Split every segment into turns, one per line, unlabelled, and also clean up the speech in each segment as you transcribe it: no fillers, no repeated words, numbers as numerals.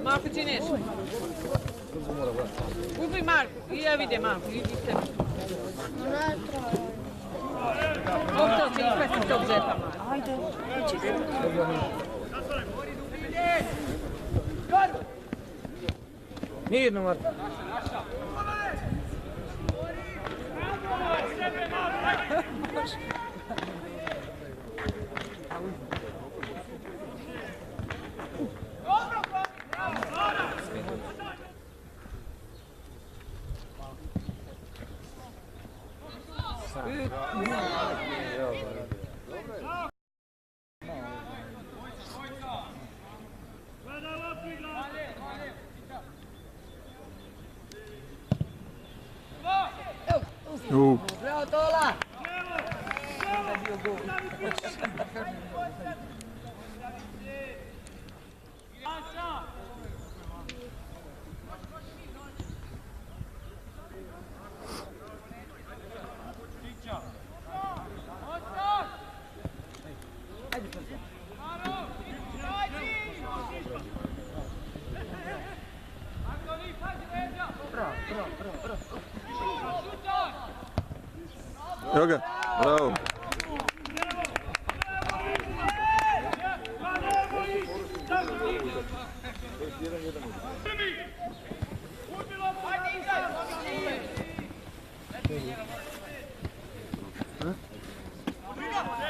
Marko, činiš? Kupi Marko, i ja vidim Marko, idi s tebi. Ovo će ispesti tog džepa, Marko. Ajde.
Mirno, Marko.
Bravo, Tola!
Evo ga, bravo.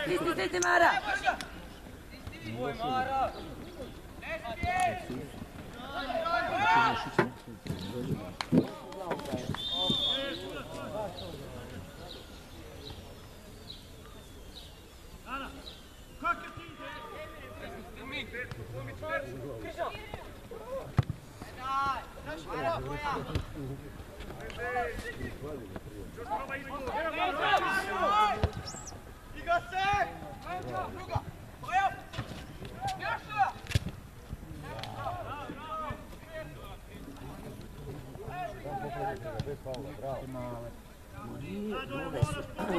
Stisnite Mara!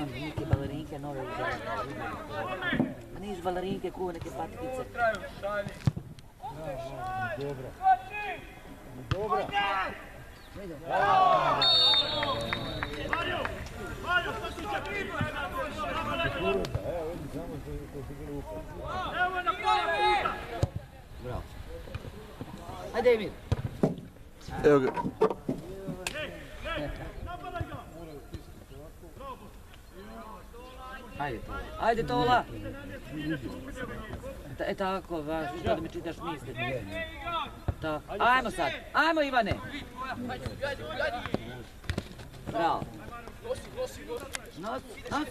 Neke balerinke nove uzeli. Niš balerinke kuve neke patikice.
Dobro.
Dobro.
Mario, što ti će pripremiti?
Evo, vidi samo što si bili upad.
Evo je na pola puta!
Bravo. Ajde, Emir.
Evo ga.
Napadaj ga!
Ajde, Tola. Ajde, Tola. E tako, važno da mi čitaš misli. Tako. Ajmo sad. Ajmo, Ivane. Bravo. Noc, noc.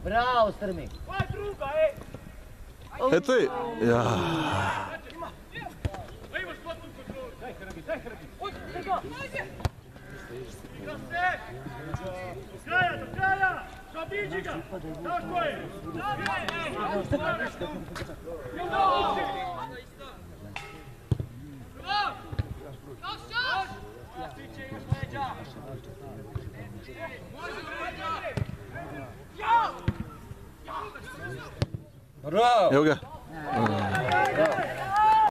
Bravo, Strmi.
Eto je. Ja.
Imaš potpun kontrolu. Daj Hrbi, daj Hrbi. Igra se! Do kraja! Zaobiđi ga! Tako je!
Bravo!
Evo ga.